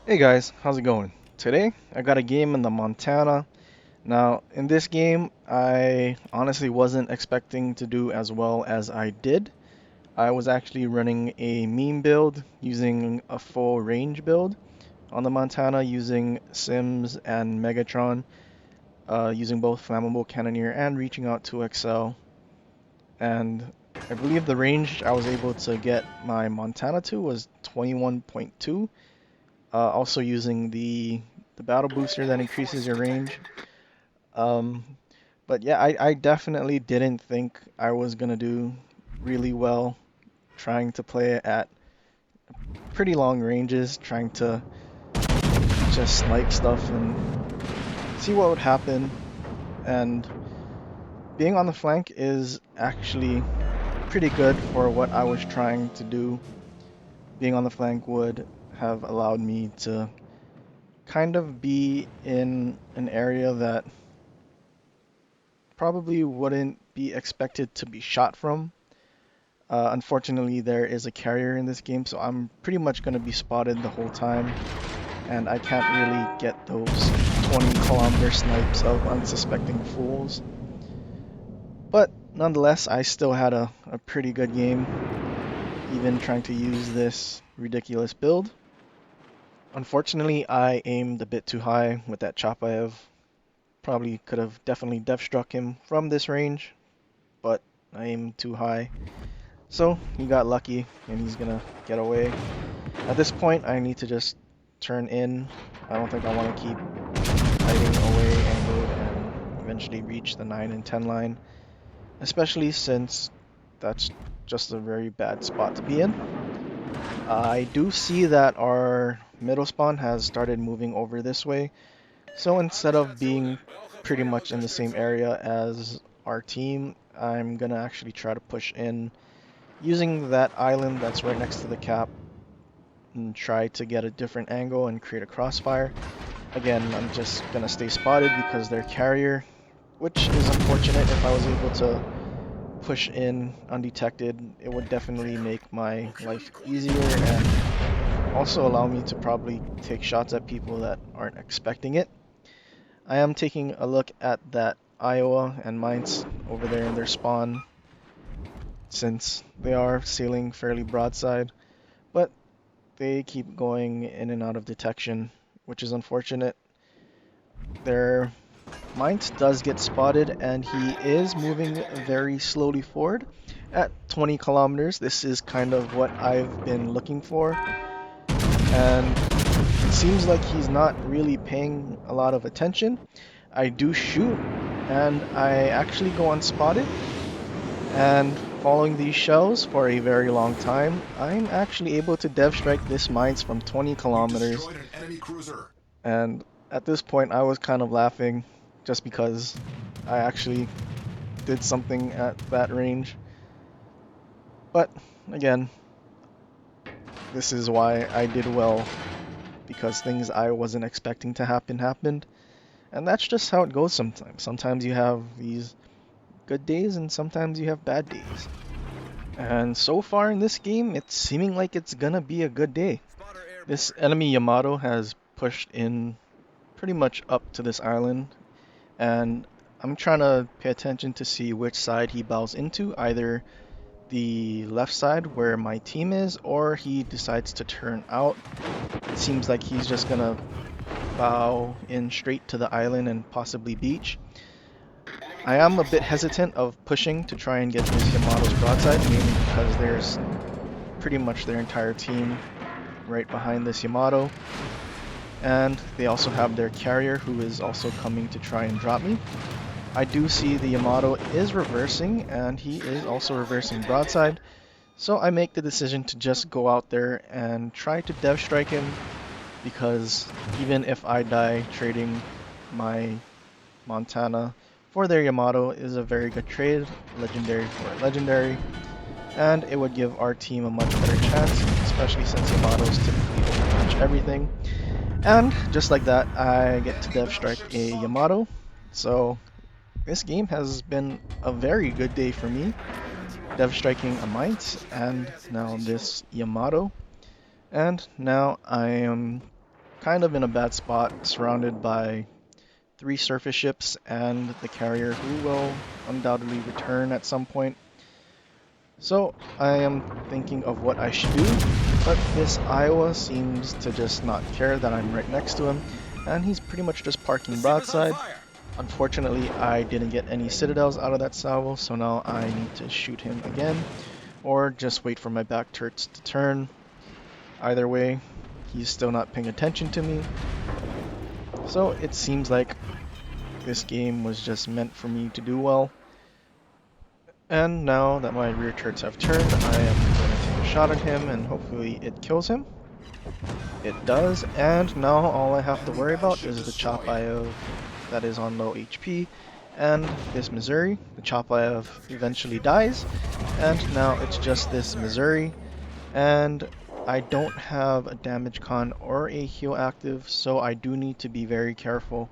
Hey guys, how's it going? Today I got a game in the Montana. Now, in this game, I honestly wasn't expecting to do as well as I did. I was actually running a meme build using a full range build on the Montana using Sims and Megatron, using both Flammable Cannoneer and reaching out to Excel. And I believe the range I was able to get my Montana to was 21.2. Also using the battle booster that increases your range. Um, but yeah, I definitely didn't think I was gonna do really well trying to play it at pretty long ranges, trying to just snipe stuff and see what would happen. And being on the flank is actually pretty good for what I was trying to do. Being on the flank would have allowed me to kind of be in an area that probably wouldn't be expected to be shot from. Unfortunately, there is a carrier in this game, so I'm pretty much going to be spotted the whole time, and I can't really get those 20-kilometer snipes of unsuspecting fools. But nonetheless, I still had a pretty good game, even trying to use this ridiculous build. Unfortunately, I aimed a bit too high with that Chapaev. Probably could have definitely death struck him from this range, but I aimed too high. So he got lucky and he's gonna get away. At this point, I need to just turn in. I don't think I want to keep fighting away angled and eventually reach the 9 and 10 line, especially since that's just a very bad spot to be in. I do see that our middle spawn has started moving over this way, so instead of being pretty much in the same area as our team, I'm gonna actually try to push in using that island that's right next to the cap and try to get a different angle and create a crossfire. Again, I'm just gonna stay spotted because they're carrier, which is unfortunate. If I was able to push in undetected, it would definitely make my life easier and also allow me to probably take shots at people that aren't expecting it. I am taking a look at that Iowa and Mainz over there in their spawn, since they are sailing fairly broadside, but they keep going in and out of detection, which is unfortunate. Their Mainz does get spotted, and he is moving very slowly forward at 20 kilometers. This is kind of what I've been looking for, and it seems like he's not really paying a lot of attention. I do shoot, and I actually go unspotted, and following these shells for a very long time, I'm actually able to dev strike this mines from 20 kilometers. And at this point, I was kind of laughing just because I actually did something at that range. But again, this is why I did well, because things I wasn't expecting to happen happened. And that's just how it goes sometimes. Sometimes you have these good days and sometimes you have bad days. And so far in this game, it's seeming like it's gonna be a good day. This enemy Yamato has pushed in pretty much up to this island, and I'm trying to pay attention to see which side he bows into, either the left side where my team is, or he decides to turn out. It seems like he's just gonna bow in straight to the island and possibly beach. I am a bit hesitant of pushing to try and get this Yamato's broadside, mainly because there's pretty much their entire team right behind this Yamato. And they also have their carrier who is also coming to try and drop me. I do see the Yamato is reversing, and he is also reversing broadside. So I make the decision to just go out there and try to dev strike him, because even if I die, trading my Montana for their Yamato is a very good trade, legendary for legendary, and it would give our team a much better chance, especially since Yamatos typically overmatch everything. And just like that, I get to dev strike a Yamato. So this game has been a very good day for me, dev striking a Mainz and now this Yamato. And now I am kind of in a bad spot, surrounded by 3 surface ships and the carrier who will undoubtedly return at some point. So I am thinking of what I should do, but this Iowa seems to just not care that I'm right next to him, and he's pretty much just parking broadside. Unfortunately, I didn't get any citadels out of that salvo, so now I need to shoot him again, or just wait for my back turrets to turn. Either way, he's still not paying attention to me. So it seems like this game was just meant for me to do well. And now that my rear turrets have turned, I am going to take a shot at him and hopefully it kills him. It does, and now all I have to worry about is the chop I have that is on low HP, and this Missouri. The chop I have eventually dies, and now it's just this Missouri, and I don't have a damage con or a heal active, so I do need to be very careful,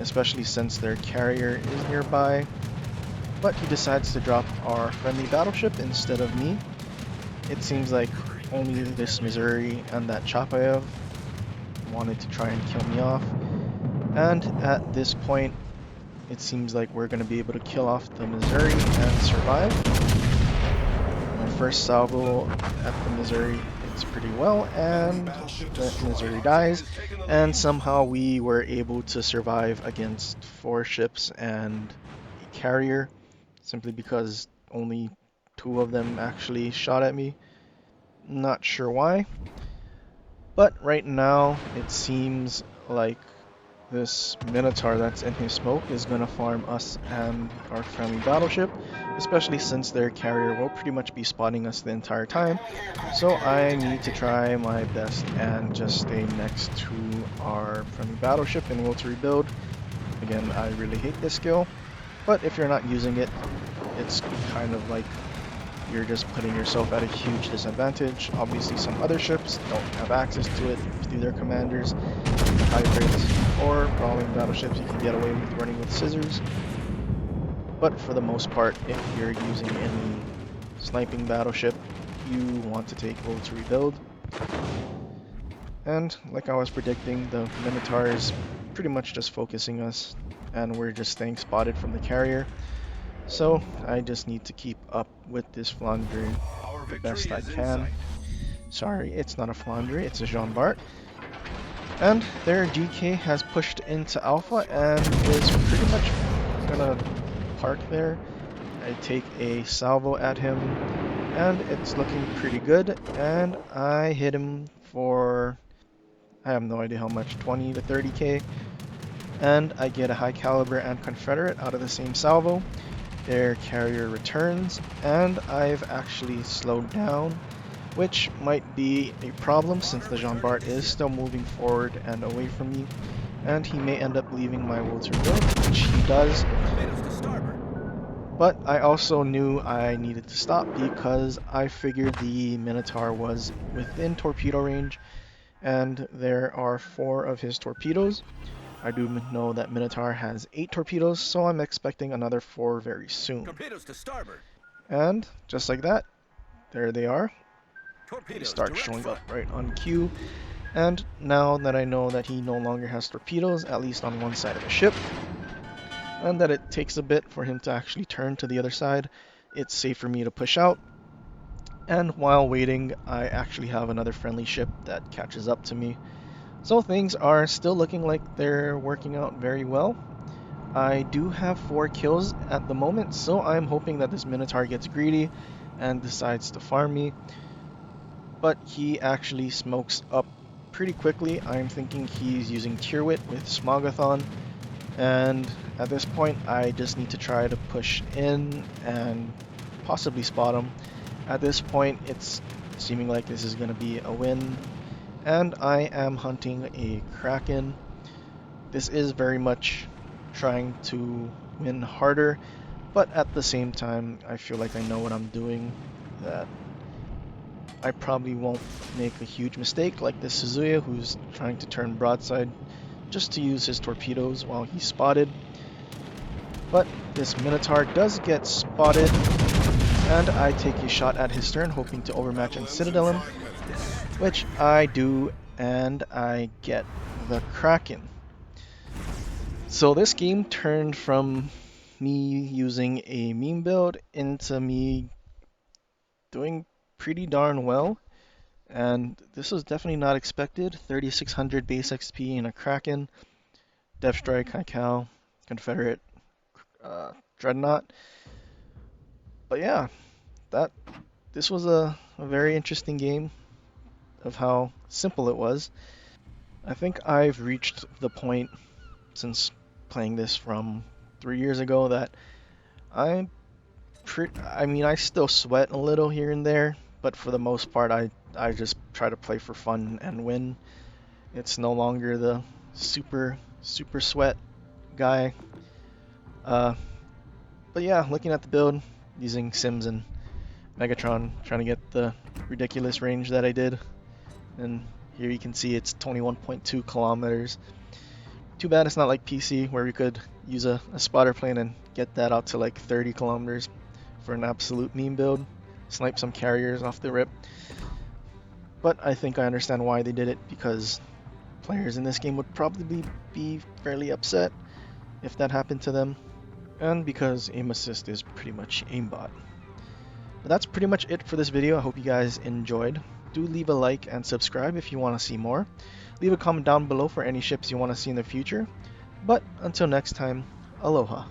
especially since their carrier is nearby. But he decides to drop our friendly battleship instead of me. It seems like only this Missouri and that Chapayev wanted to try and kill me off. And at this point, it seems like we're going to be able to kill off the Missouri and survive. My first salvo at the Missouri hits pretty well, and the Missouri dies. And somehow we were able to survive against 4 ships and a carrier, simply because only 2 of them actually shot at me. Not sure why, but right now it seems like this Minotaur that's in his smoke is going to farm us and our friendly battleship, especially since their carrier will pretty much be spotting us the entire time. So I need to try my best and just stay next to our friendly battleship and will to rebuild. Again, I really hate this skill, but if you're not using it, it's kind of like you're just putting yourself at a huge disadvantage. Obviously, some other ships don't have access to it through their commanders, hybrids, or brawling battleships you can get away with running with scissors. But for the most part, if you're using any sniping battleship, you want to take roll to rebuild. And like I was predicting, the Minotaur is pretty much just focusing us, and we're just staying spotted from the carrier. So I just need to keep up with this Flandre the best I can. Sorry, it's not a Flandre, it's a Jean Bart. And their GK has pushed into Alpha and is pretty much gonna park there. I take a salvo at him, and it's looking pretty good, and I hit him for, I have no idea how much, 20 to 30k, and I get a high caliber and Confederate out of the same salvo. Their carrier returns, and I've actually slowed down, which might be a problem since the Jean Bart is still moving forward and away from me, and he may end up leaving my will to rebuild, which he does. But I also knew I needed to stop because I figured the Minotaur was within torpedo range, and there are 4 of his torpedoes. I do know that Minotaur has 8 torpedoes, so I'm expecting another 4 very soon. Torpedoes to starboard. And just like that, there they are. They Torpedoes start direct showing front. up right on cue. And now that I know that he no longer has torpedoes, at least on one side of the ship, and that it takes a bit for him to actually turn to the other side, it's safe for me to push out. And while waiting, I actually have another friendly ship that catches up to me. So things are still looking like they're working out very well. I do have 4 kills at the moment, so I'm hoping that this Minotaur gets greedy and decides to farm me. But he actually smokes up pretty quickly. I'm thinking he's using Tyrwit with Smogathon, and at this point I just need to try to push in and possibly spot him. At this point it's seeming like this is going to be a win, and I am hunting a Kraken. This is very much trying to win harder, but at the same time I feel like I know what I'm doing, that I probably won't make a huge mistake like this Suzuya who's trying to turn broadside just to use his torpedoes while he's spotted. But this Minotaur does get spotted, and I take a shot at his stern hoping to overmatch and citadel him, which I do, and I get the Kraken. So this game turned from me using a meme build into me doing pretty darn well, and this was definitely not expected. 3600 base XP in a Kraken, Death Strike, High Confederate, Dreadnought. But yeah, that this was a very interesting game of how simple it was. I think I've reached the point since playing this from 3 years ago that I mean, I still sweat a little here and there, but for the most part, I just try to play for fun and win. It's no longer the super sweat guy. Uh, but yeah, looking at the build, using Sims and Megatron, trying to get the ridiculous range that I did, and here you can see it's 21.2 kilometers. Too bad it's not like PC where we could use a spotter plane and get that out to like 30 kilometers for an absolute meme build. Snipe some carriers off the rip. But I think I understand why they did it, because players in this game would probably be fairly upset if that happened to them, and because aim assist is pretty much aimbot. But that's pretty much it for this video. I hope you guys enjoyed. Do leave a like and subscribe if you want to see more. Leave a comment down below for any ships you want to see in the future. But until next time, aloha.